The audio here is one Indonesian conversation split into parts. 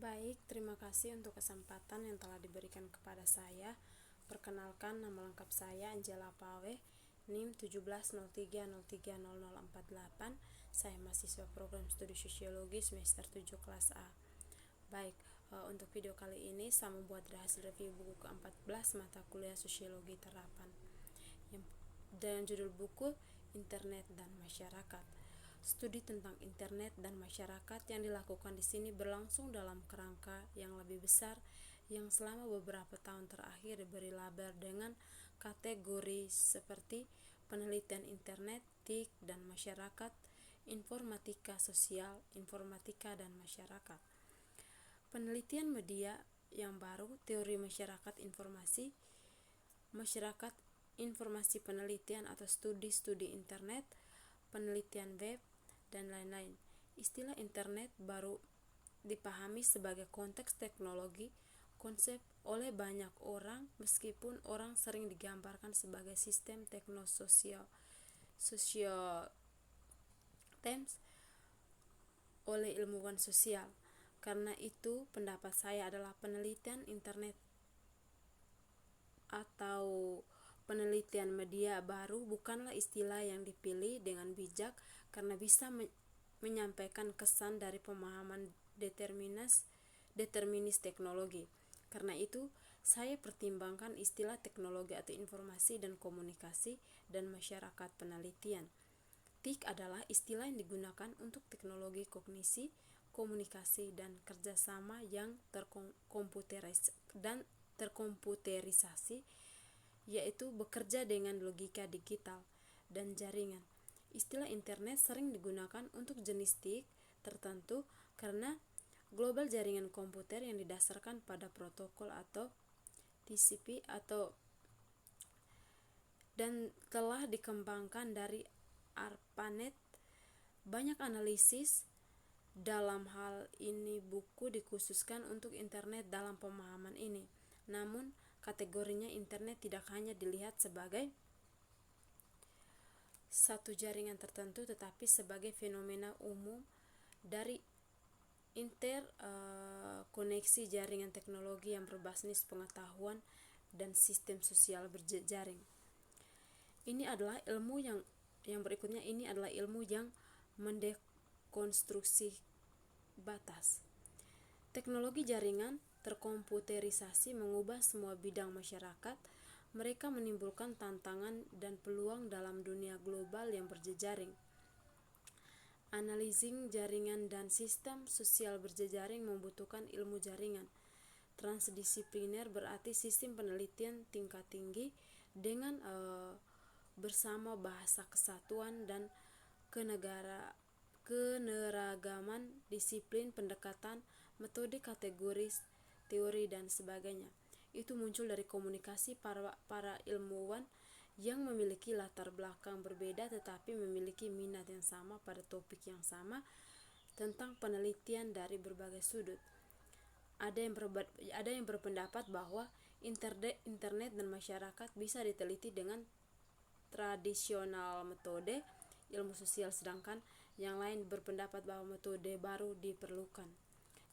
Baik, terima kasih untuk kesempatan yang telah diberikan kepada saya. Perkenalkan, nama lengkap saya Angela Pawe, NIM 1703030048. Saya mahasiswa program studi sosiologi semester 7 kelas A. Baik, untuk video kali ini saya membuat hasil review buku ke-14 mata kuliah sosiologi terapan. Dan judul buku Internet dan Masyarakat. Studi tentang internet dan masyarakat yang dilakukan di sini berlangsung dalam kerangka yang lebih besar yang selama beberapa tahun terakhir diberi label dengan kategori seperti penelitian internet, TIK, dan masyarakat, informatika sosial, informatika, dan masyarakat. Penelitian media yang baru, teori masyarakat informasi, masyarakat informasi penelitian atau studi internet, penelitian web, dan lain-lain. Istilah internet baru dipahami sebagai konteks teknologi, konsep oleh banyak orang, meskipun orang sering digambarkan sebagai sistem teknososial terms oleh ilmuwan sosial. Karena itu, pendapat saya adalah penelitian internet atau penelitian media baru bukanlah istilah yang dipilih dengan bijak karena bisa menyampaikan kesan dari pemahaman determinis teknologi. Karena itu, saya pertimbangkan istilah teknologi atau informasi dan komunikasi dan masyarakat penelitian. TIK adalah istilah yang digunakan untuk teknologi kognisi, komunikasi, dan kerjasama yang terkomputerisasi, yaitu bekerja dengan logika digital dan jaringan. Istilah internet sering digunakan untuk jenis TIK tertentu karena global jaringan komputer yang didasarkan pada protokol atau TCP dan telah dikembangkan dari ARPANET. Banyak analisis dalam hal ini buku dikhususkan untuk internet dalam pemahaman ini. Namun, kategorinya internet tidak hanya dilihat sebagai satu jaringan tertentu, tetapi sebagai fenomena umum dari interkoneksi jaringan teknologi yang berbasis pengetahuan dan sistem sosial berjejaring. Ini adalah ilmu yang berikutnya. Ini adalah ilmu yang mendekonstruksi batas. Teknologi jaringan terkomputerisasi mengubah semua bidang masyarakat. Mereka menimbulkan tantangan dan peluang dalam dunia global yang berjejaring. Analising jaringan dan sistem sosial berjejaring membutuhkan ilmu jaringan. Transdisipliner berarti sistem penelitian tingkat tinggi dengan bersama bahasa kesatuan dan keneragaman disiplin, pendekatan, metode kategoris, teori, dan sebagainya. Itu muncul dari komunikasi para ilmuwan yang memiliki latar belakang berbeda tetapi memiliki minat yang sama pada topik yang sama tentang penelitian dari berbagai sudut. Ada yang berpendapat bahwa internet dan masyarakat bisa diteliti dengan tradisional metode ilmu sosial, sedangkan yang lain berpendapat bahwa metode baru diperlukan.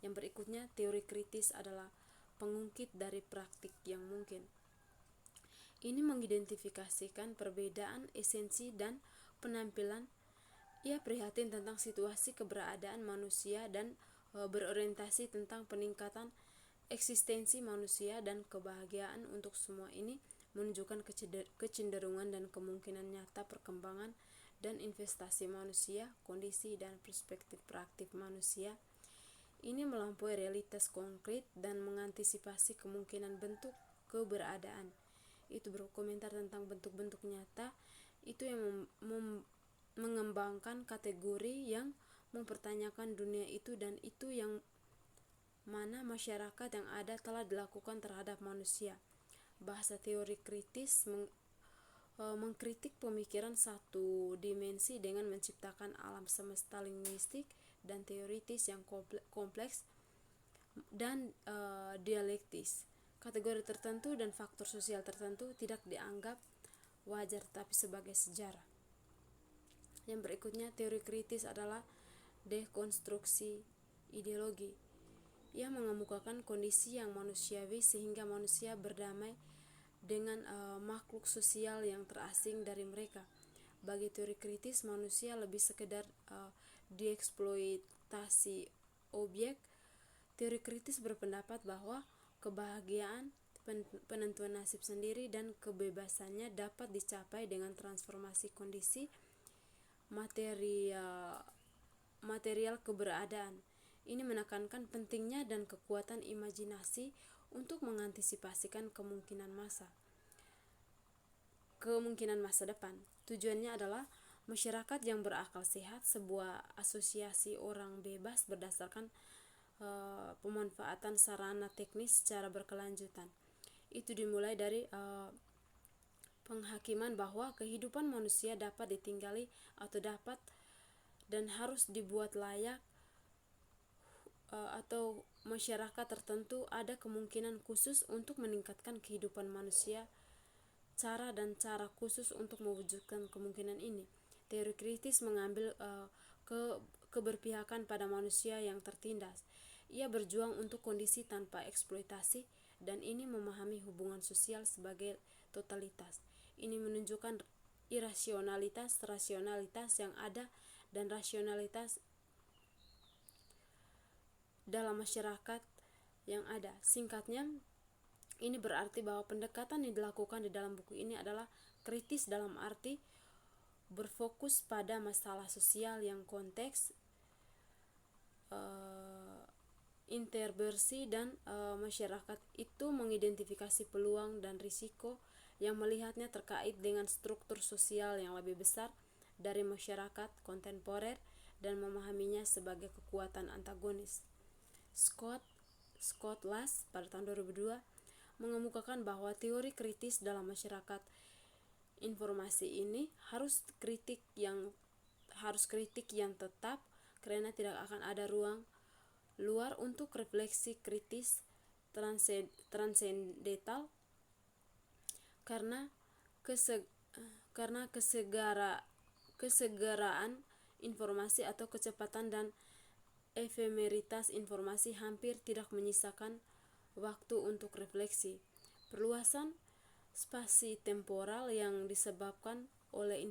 Yang berikutnya, teori kritis adalah pengungkit dari praktik yang mungkin. Ini mengidentifikasikan perbedaan esensi dan penampilan. Ia prihatin tentang situasi keberadaan manusia dan berorientasi tentang peningkatan eksistensi manusia dan kebahagiaan untuk semua. Ini menunjukkan kecenderungan dan kemungkinan nyata perkembangan dan investasi manusia, kondisi dan perspektif praktik manusia. Ini melampaui realitas konkret dan mengantisipasi kemungkinan bentuk keberadaan. Itu berkomentar tentang bentuk-bentuk nyata. Itu yang mengembangkan kategori yang mempertanyakan dunia itu, dan itu yang mana masyarakat yang ada telah dilakukan terhadap manusia. Bahasa teori kritis mengkritik pemikiran satu dimensi dengan menciptakan alam semesta linguistik dan teoritis yang kompleks dan dialektis. Kategori tertentu dan faktor sosial tertentu tidak dianggap wajar tapi sebagai sejarah. Yang berikutnya, teori kritis adalah dekonstruksi ideologi. Ia mengemukakan kondisi yang manusiawi sehingga manusia berdamai dengan makhluk sosial yang terasing dari mereka. Bagi teori kritis, manusia lebih sekedar dieksploitasi objek. Teori kritis berpendapat bahwa kebahagiaan, penentuan nasib sendiri, dan kebebasannya dapat dicapai dengan transformasi kondisi material keberadaan. Ini menekankan pentingnya dan kekuatan imajinasi untuk mengantisipasikan kemungkinan masa depan. Tujuannya adalah masyarakat yang berakal sehat, sebuah asosiasi orang bebas berdasarkan pemanfaatan sarana teknis secara berkelanjutan. Itu dimulai dari penghakiman bahwa kehidupan manusia dapat ditinggali atau dapat dan harus dibuat layak, atau masyarakat tertentu ada kemungkinan khusus untuk meningkatkan kehidupan manusia, cara khusus untuk mewujudkan kemungkinan ini. Teori kritis mengambil keberpihakan pada manusia yang tertindas. Ia berjuang untuk kondisi tanpa eksploitasi, dan ini memahami hubungan sosial sebagai totalitas. Ini menunjukkan irasionalitas, rasionalitas yang ada, dan rasionalitas dalam masyarakat yang ada. Singkatnya, ini berarti bahwa pendekatan yang dilakukan di dalam buku ini adalah kritis dalam arti berfokus pada masalah sosial yang konteks, interversi, dan masyarakat itu mengidentifikasi peluang dan risiko yang melihatnya terkait dengan struktur sosial yang lebih besar dari masyarakat kontemporer dan memahaminya sebagai kekuatan antagonis. Scott Lass pada tahun 2002 mengemukakan bahwa teori kritis dalam masyarakat informasi ini harus kritik yang tetap, karena tidak akan ada ruang luar untuk refleksi kritis transendental, karena kesegaraan informasi atau kecepatan dan efemeritas informasi hampir tidak menyisakan waktu untuk refleksi. Perluasan spasi temporal yang disebabkan oleh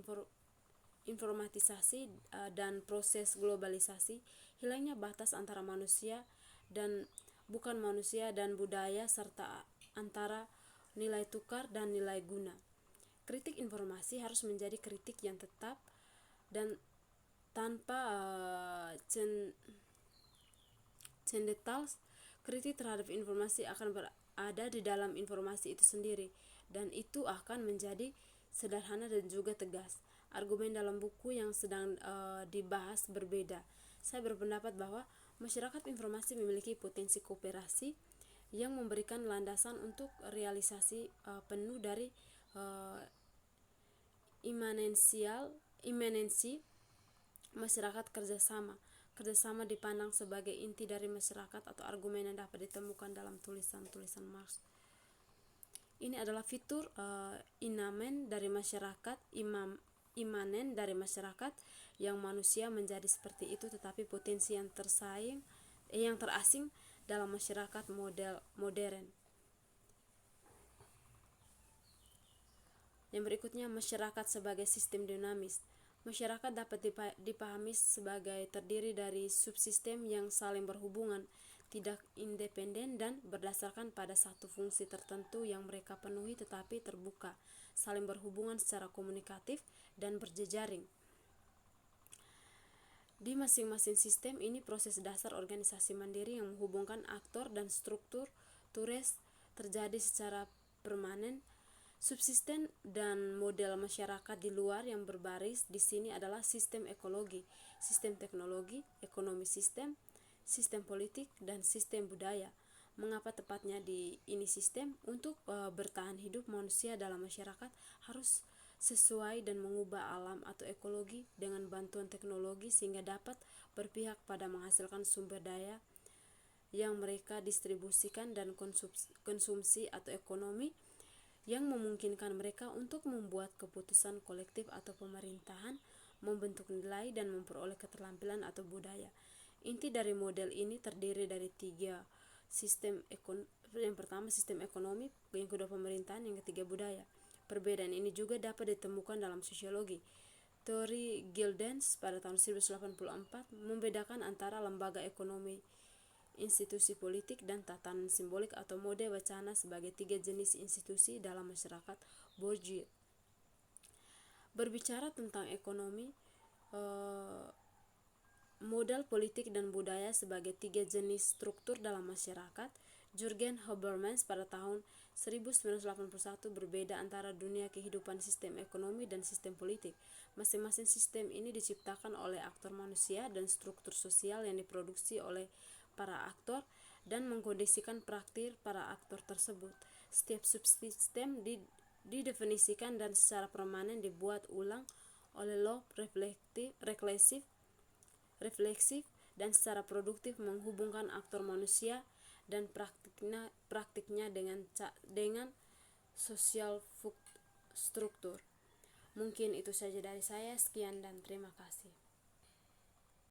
informatisasi dan proses globalisasi, hilangnya batas antara manusia dan bukan manusia dan budaya, serta antara nilai tukar dan nilai guna. Kritik informasi harus menjadi kritik yang tetap dan tanpa cendetal. Kritik terhadap informasi akan berada di dalam informasi itu sendiri, dan itu akan menjadi sederhana dan juga tegas. Argumen dalam buku yang sedang dibahas berbeda. Saya berpendapat bahwa masyarakat informasi memiliki potensi kooperasi yang memberikan landasan untuk realisasi penuh dari imanensi masyarakat. Kerjasama dipandang sebagai inti dari masyarakat atau argumen yang dapat ditemukan dalam tulisan-tulisan Marx. Ini adalah fitur imanen dari masyarakat yang manusia menjadi seperti itu, tetapi potensi yang terasing dalam masyarakat modern. Yang berikutnya, masyarakat sebagai sistem dinamis. Masyarakat dapat dipahami sebagai terdiri dari subsistem yang saling berhubungan, tidak independen, dan berdasarkan pada satu fungsi tertentu yang mereka penuhi, tetapi terbuka, saling berhubungan secara komunikatif, dan berjejaring. Di masing-masing sistem ini, proses dasar organisasi mandiri yang menghubungkan aktor dan struktur tures terjadi secara permanen. Subsistem dan model masyarakat di luar yang berbaris di sini adalah sistem ekologi, sistem teknologi, ekonomi sistem politik, dan sistem budaya. Mengapa tepatnya di ini sistem? Untuk bertahan hidup, manusia dalam masyarakat harus sesuai dan mengubah alam atau ekologi dengan bantuan teknologi sehingga dapat berpihak pada menghasilkan sumber daya yang mereka distribusikan dan konsumsi atau ekonomi yang memungkinkan mereka untuk membuat keputusan kolektif atau pemerintahan, membentuk nilai, dan memperoleh keterampilan atau budaya. Inti dari model ini terdiri dari tiga sistem yang pertama sistem ekonomi, yang kedua pemerintahan, yang ketiga budaya. Perbedaan ini juga dapat ditemukan dalam sosiologi. Teori Gildens pada tahun 1984 membedakan antara lembaga ekonomi, institusi politik, dan tatanan simbolik atau mode wacana sebagai tiga jenis institusi dalam masyarakat Bourdieu. Berbicara tentang ekonomi, modal politik dan budaya sebagai tiga jenis struktur dalam masyarakat, Jürgen Habermas pada tahun 1981 berbeda antara dunia kehidupan sistem ekonomi dan sistem politik. Masing-masing sistem ini diciptakan oleh aktor manusia dan struktur sosial yang diproduksi oleh para aktor dan mengkondisikan praktik para aktor tersebut. Setiap subsistem didefinisikan dan secara permanen dibuat ulang oleh Locke refleksif dan secara produktif menghubungkan aktor manusia dan praktiknya dengan sosial struktur. Mungkin itu saja dari saya. Sekian dan terima kasih.